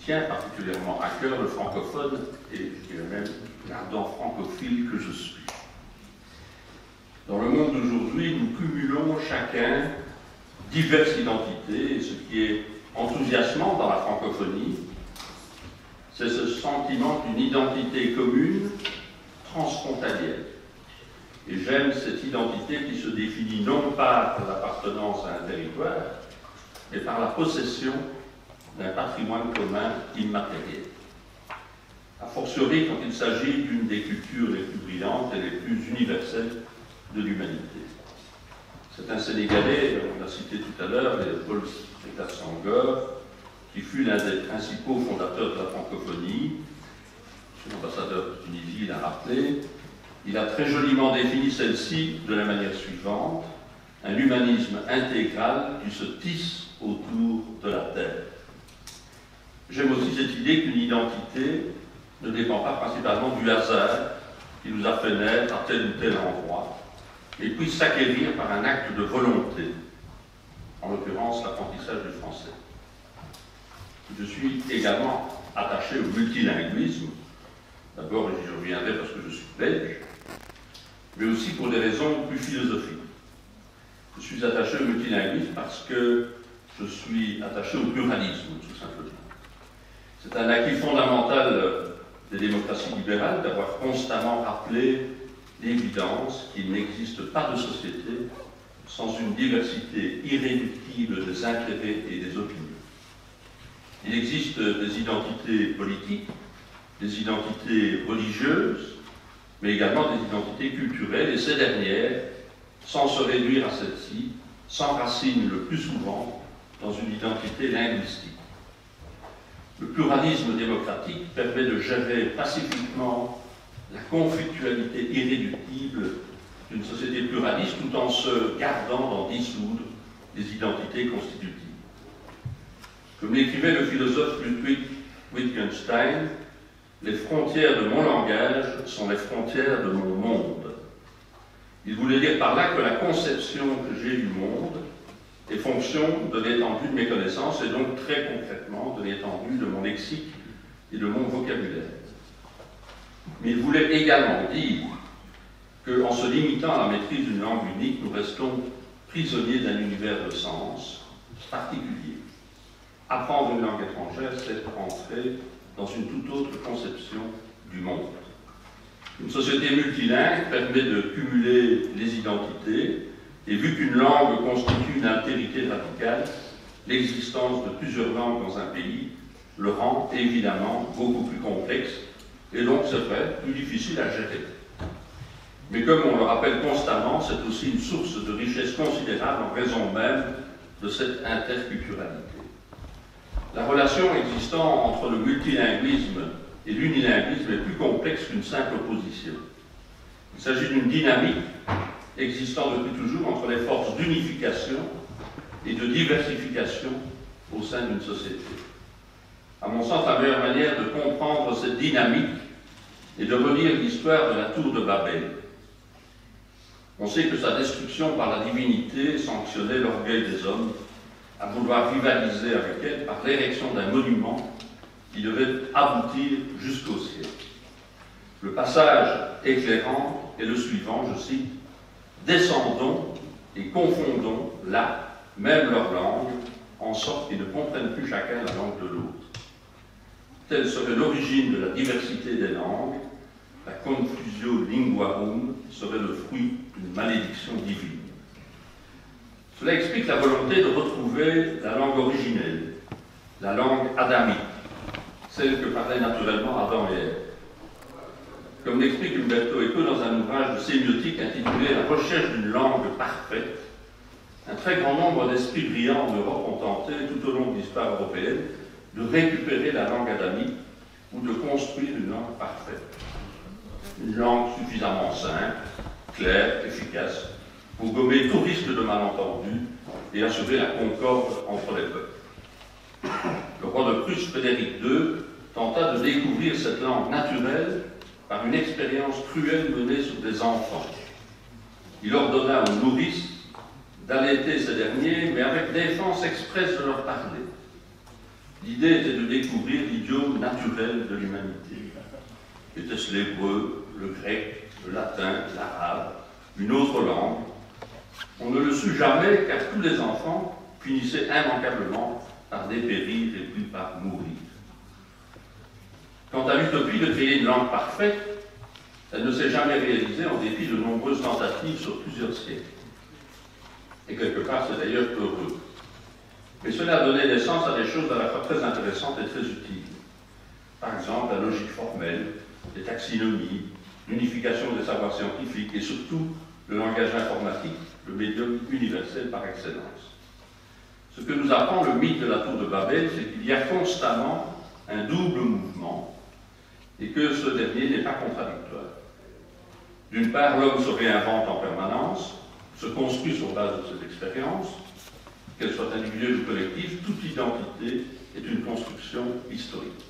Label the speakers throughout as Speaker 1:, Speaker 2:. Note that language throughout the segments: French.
Speaker 1: tient particulièrement à cœur le francophone et je dirais même l'ardent francophile que je suis. Dans le monde d'aujourd'hui, nous cumulons chacun diverses identités, et ce qui est enthousiasmant dans la francophonie, c'est ce sentiment d'une identité commune transfrontalière. Et j'aime cette identité qui se définit non pas par l'appartenance à un territoire, mais par la possession d'un patrimoine commun immatériel. A fortiori quand il s'agit d'une des cultures les plus brillantes et les plus universelles de l'humanité. C'est un Sénégalais, on l'a cité tout à l'heure, Paul Sédar Senghor, qui fut l'un des principaux fondateurs de la francophonie. L'ambassadeur de Tunisie l'a rappelé. Il a très joliment défini celle-ci de la manière suivante: un humanisme intégral qui se tisse autour de la terre. J'aime aussi cette idée qu'une identité ne dépend pas principalement du hasard qui nous a fait naître à tel ou tel endroit, mais puisse s'acquérir par un acte de volonté, en l'occurrence l'apprentissage du français. Je suis également attaché au multilinguisme, d'abord, j'y reviendrai parce que je suis belge, mais aussi pour des raisons plus philosophiques. Je suis attaché au multilinguisme parce que je suis attaché au pluralisme, tout simplement. C'est un acquis fondamental des démocraties libérales d'avoir constamment rappelé l'évidence qu'il n'existe pas de société sans une diversité irréductible des intérêts et des opinions. Il existe des identités politiques, des identités religieuses, mais également des identités culturelles, et ces dernières, sans se réduire à celle-ci, s'enracinent le plus souvent dans une identité linguistique. Le pluralisme démocratique permet de gérer pacifiquement la conflictualité irréductible d'une société pluraliste tout en se gardant d'en dissoudre les identités constitutives. Comme l'écrivait le philosophe Ludwig Wittgenstein, les frontières de mon langage sont les frontières de mon monde. Il voulait dire par là que la conception que j'ai du monde est fonction de l'étendue de mes connaissances et donc très concrètement de l'étendue de mon lexique et de mon vocabulaire. Mais il voulait également dire qu'en se limitant à la maîtrise d'une langue unique, nous restons prisonniers d'un univers de sens particulier. Apprendre une langue étrangère, c'est entrer dans une toute autre conception du monde. Une société multilingue permet de cumuler les identités, et vu qu'une langue constitue une altérité radicale, l'existence de plusieurs langues dans un pays le rend évidemment beaucoup plus complexe, et donc c'est vrai, plus difficile à gérer. Mais comme on le rappelle constamment, c'est aussi une source de richesse considérable en raison même de cette interculturalité. La relation existant entre le multilinguisme et l'unilinguisme est plus complexe qu'une simple opposition. Il s'agit d'une dynamique existant depuis toujours entre les forces d'unification et de diversification au sein d'une société. À mon sens, la meilleure manière de comprendre cette dynamique est de relire l'histoire de la tour de Babel. On sait que sa destruction par la divinité sanctionnait l'orgueil des hommes à vouloir rivaliser avec elle par l'érection d'un monument qui devait aboutir jusqu'au ciel. Le passage éclairant est le suivant, je cite: « Descendons et confondons là même leur langue, en sorte qu'ils ne comprennent plus chacun la langue de l'autre. Telle serait l'origine de la diversité des langues, la confusio linguarum serait le fruit d'une malédiction divine. » Cela explique la volonté de retrouver la langue originelle, la langue adamique, celle que parlaient naturellement Adam et Ève. Comme l'explique Umberto Eco dans un ouvrage de sémiotique intitulé « La recherche d'une langue parfaite », un très grand nombre d'esprits brillants en Europe ont tenté, tout au long de l'histoire européenne, de récupérer la langue adamique ou de construire une langue parfaite. Une langue suffisamment simple, claire, efficace, pour gommer tout risque de malentendu et assurer la concorde entre les peuples. Le roi de Prusse, Frédéric II, tenta de découvrir cette langue naturelle par une expérience cruelle menée sur des enfants. Il ordonna aux nourrices d'allaiter ces derniers, mais avec défense expresse de leur parler. l'idée était de découvrir l'idiome naturel de l'humanité. Était-ce l'hébreu, le grec, le latin, l'arabe, une autre langue? On ne le sut jamais, car tous les enfants finissaient immanquablement par dépérir et puis par mourir. Quant à l'utopie de créer une langue parfaite, elle ne s'est jamais réalisée en dépit de nombreuses tentatives sur plusieurs siècles. Et quelque part, c'est d'ailleurs heureux. Mais cela a donné naissance à des choses à la fois très intéressantes et très utiles. Par exemple, la logique formelle, les taxonomies, l'unification des savoirs scientifiques et surtout le langage informatique, le médium universel par excellence. Ce que nous apprend le mythe de la tour de Babel, c'est qu'il y a constamment un double mouvement et que ce dernier n'est pas contradictoire. D'une part, l'homme se réinvente en permanence, se construit sur base de cette expérience, qu'elle soit individuelle ou collective, toute identité est une construction historique.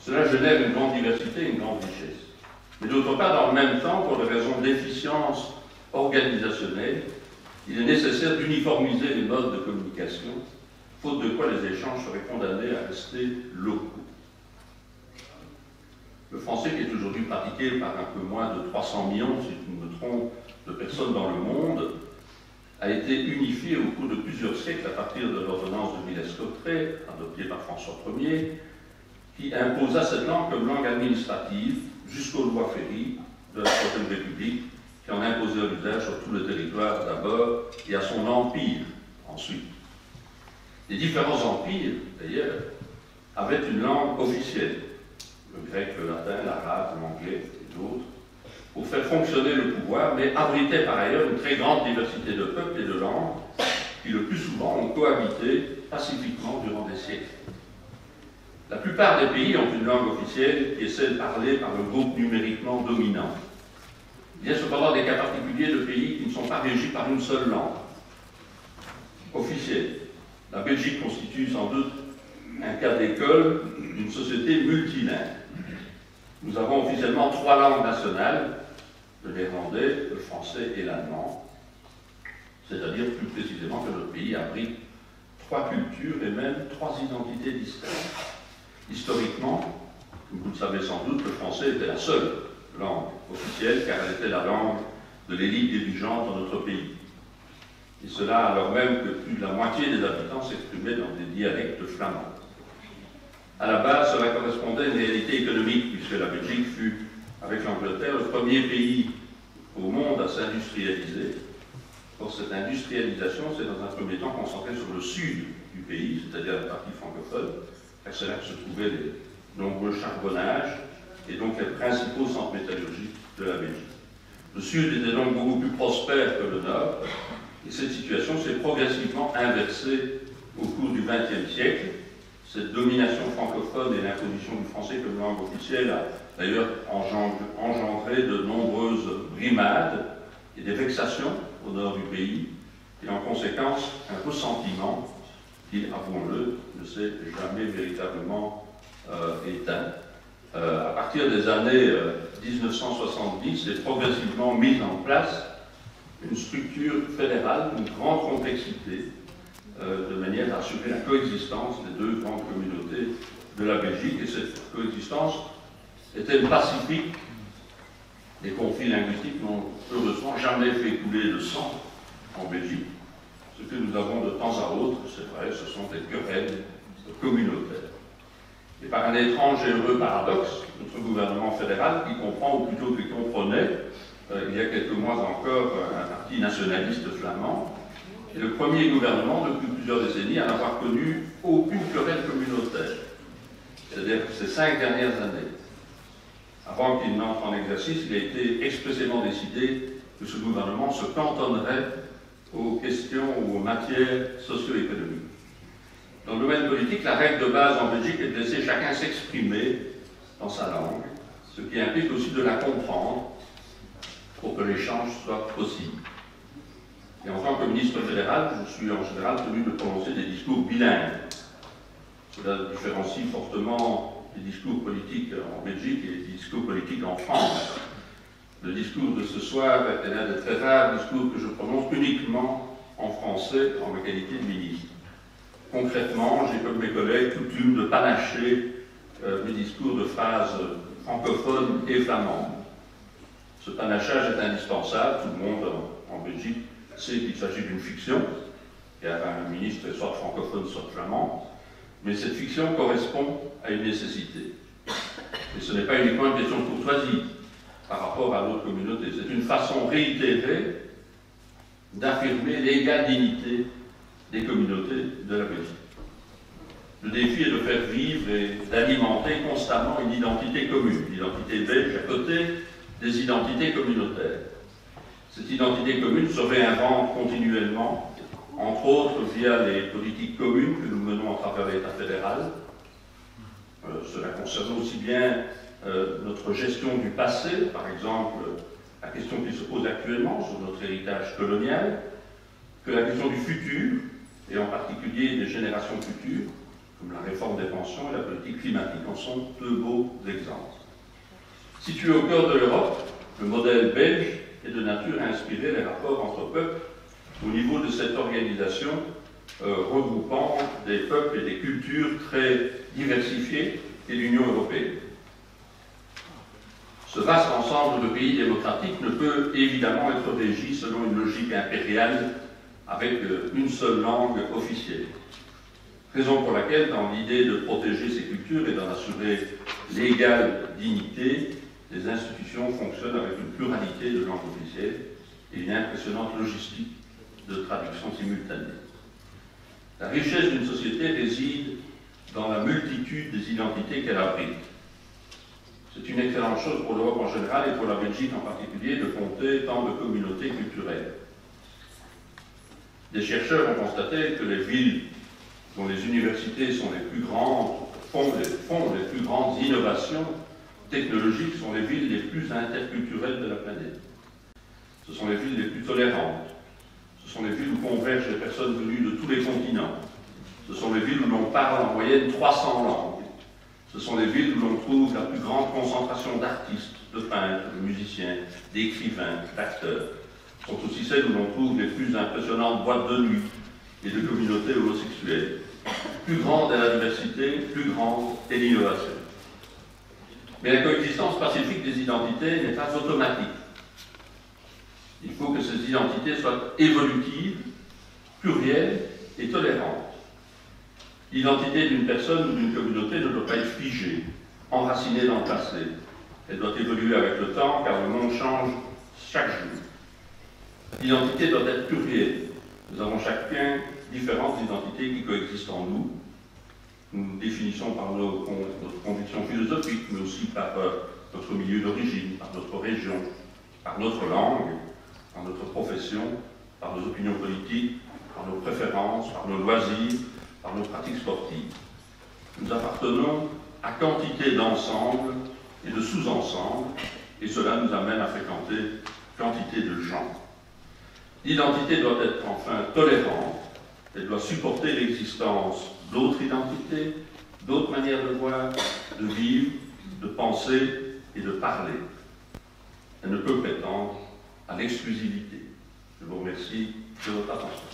Speaker 1: Cela génère une grande diversité et une grande richesse. Mais d'autre part, dans le même temps, pour des raisons d'efficience organisationnelle, il est nécessaire d'uniformiser les modes de communication, faute de quoi les échanges seraient condamnés à rester locaux. Le français, qui est aujourd'hui pratiqué par un peu moins de 300 millions, si je ne me trompe, de personnes dans le monde, a été unifié au cours de plusieurs siècles à partir de l'ordonnance de Villers-Cotterêts, adoptée par François Ier, qui imposa cette langue comme langue administrative jusqu'aux lois Ferry de la Troisième République, qui en imposait l'usage sur tout le territoire d'abord et à son empire ensuite. Les différents empires, d'ailleurs, avaient une langue officielle, le grec, le latin, l'arabe, l'anglais et d'autres, pour faire fonctionner le pouvoir, mais abritaient par ailleurs une très grande diversité de peuples et de langues qui le plus souvent ont cohabité pacifiquement durant des siècles. La plupart des pays ont une langue officielle qui est celle parlée par le groupe numériquement dominant. Il y a cependant des cas particuliers de pays qui ne sont pas régis par une seule langue officielle. La Belgique constitue sans doute un cas d'école d'une société multilingue. Nous avons officiellement 3 langues nationales, le néerlandais, le français et l'allemand, c'est-à-dire plus précisément que notre pays abrite 3 cultures et même 3 identités distinctes. Historiquement, comme vous le savez sans doute, le français était la seule langue officielle car elle était la langue de l'élite dirigeante dans notre pays. Et cela alors même que plus de la moitié des habitants s'exprimaient dans des dialectes flamands. À la base, cela correspondait à une réalité économique, puisque la Belgique fut, avec l'Angleterre, le premier pays au monde à s'industrialiser. Or, cette industrialisation s'est dans un premier temps concentrée sur le sud du pays, c'est-à-dire la partie francophone, car c'est là que se trouvaient les nombreux charbonnages et donc les principaux centres métallurgiques de la Belgique. Le sud était donc beaucoup plus prospère que le nord, et cette situation s'est progressivement inversée au cours du XXe siècle. Cette domination francophone et l'imposition du français comme langue officielle a d'ailleurs engendré de nombreuses brimades et des vexations au nord du pays, et en conséquence un ressentiment qui, avouons-le, ne s'est jamais véritablement éteint. À partir des années 1970 est progressivement mise en place une structure fédérale d'une grande complexité, de manière à assurer la coexistence des 2 grandes communautés de la Belgique. Et cette coexistence est-elle pacifique? Les conflits linguistiques n'ont heureusement jamais fait couler de sang en Belgique. Ce que nous avons de temps à autre, c'est vrai, ce sont des querelles communautaires. Et par un étrange et heureux paradoxe, notre gouvernement fédéral, qui comprend, ou plutôt qui comprenait, il y a quelques mois encore, un parti nationaliste flamand, est le premier gouvernement depuis plusieurs décennies à n'avoir connu aucune querelle communautaire, c'est-à-dire ces 5 dernières années. Avant qu'il n'entre en exercice, il a été expressément décidé que ce gouvernement se cantonnerait aux questions ou aux matières socio-économiques. Dans le domaine politique, la règle de base en Belgique est de laisser chacun s'exprimer dans sa langue, ce qui implique aussi de la comprendre pour que l'échange soit possible. Et en tant que ministre fédéral, je suis en général tenu de prononcer des discours bilingues. Cela différencie fortement les discours politiques en Belgique et les discours politiques en France. Le discours de ce soir est l'un des très rares discours que je prononce uniquement en français en ma qualité de ministre. Concrètement, j'ai comme mes collègues coutume de panacher mes discours de phrases francophones et flamandes. Ce panachage est indispensable. Tout le monde en Belgique sait qu'il s'agit d'une fiction, car un ministre est soit francophone, soit flamand, mais cette fiction correspond à une nécessité. Et ce n'est pas uniquement une question de courtoisie par rapport à l'autre communauté, c'est une façon réitérée d'affirmer l'égale dignité des communautés de la Belgique. Le défi est de faire vivre et d'alimenter constamment une identité commune, l'identité belge à côté des identités communautaires. Cette identité commune se réinvente continuellement, entre autres via les politiques communes que nous menons à travers l'État fédéral. Cela concerne aussi bien notre gestion du passé, par exemple la question qui se pose actuellement sur notre héritage colonial, que la question du futur, et en particulier des générations futures, comme la réforme des pensions et la politique climatique en sont deux beaux exemples. Situé au cœur de l'Europe, le modèle belge est de nature à inspirer les rapports entre peuples au niveau de cette organisation regroupant des peuples et des cultures très diversifiées et l'Union européenne. Ce vaste ensemble de pays démocratiques ne peut évidemment être régi selon une logique impériale avec une seule langue officielle. Raison pour laquelle, dans l'idée de protéger ces cultures et d'en assurer l'égale dignité, les institutions fonctionnent avec une pluralité de langues officielles et une impressionnante logistique de traduction simultanée. La richesse d'une société réside dans la multitude des identités qu'elle abrite. C'est une excellente chose pour l'Europe en général et pour la Belgique en particulier de compter tant de communautés culturelles. Des chercheurs ont constaté que les villes dont les universités sont les plus grandes, font les plus grandes innovations technologiques sont les villes les plus interculturelles de la planète. Ce sont les villes les plus tolérantes. Ce sont les villes où convergent les personnes venues de tous les continents. Ce sont les villes où l'on parle en moyenne 300 langues. Ce sont les villes où l'on trouve la plus grande concentration d'artistes, de peintres, de musiciens, d'écrivains, d'acteurs. Ce sont aussi celles où l'on trouve les plus impressionnantes boîtes de nuit et de communautés homosexuelles. Plus grande est la diversité, plus grande est l'innovation. Mais la coexistence pacifique des identités n'est pas automatique. Il faut que ces identités soient évolutives, plurielles et tolérantes. L'identité d'une personne ou d'une communauté ne doit pas être figée, enracinée dans le passé. Elle doit évoluer avec le temps, car le monde change chaque jour. L'identité doit être plurielle. Nous avons chacun différentes identités qui coexistent en nous. Nous nous définissons par notre conviction philosophique, mais aussi par notre milieu d'origine, par notre région, par notre langue, par notre profession, par nos opinions politiques, par nos préférences, par nos loisirs, par nos pratiques sportives. Nous appartenons à quantité d'ensembles et de sous-ensembles, et cela nous amène à fréquenter quantité de gens. L'identité doit être enfin tolérante, elle doit supporter l'existence d'autres identités, d'autres manières de voir, de vivre, de penser et de parler. Elle ne peut prétendre à l'exclusivité. Je vous remercie de votre attention.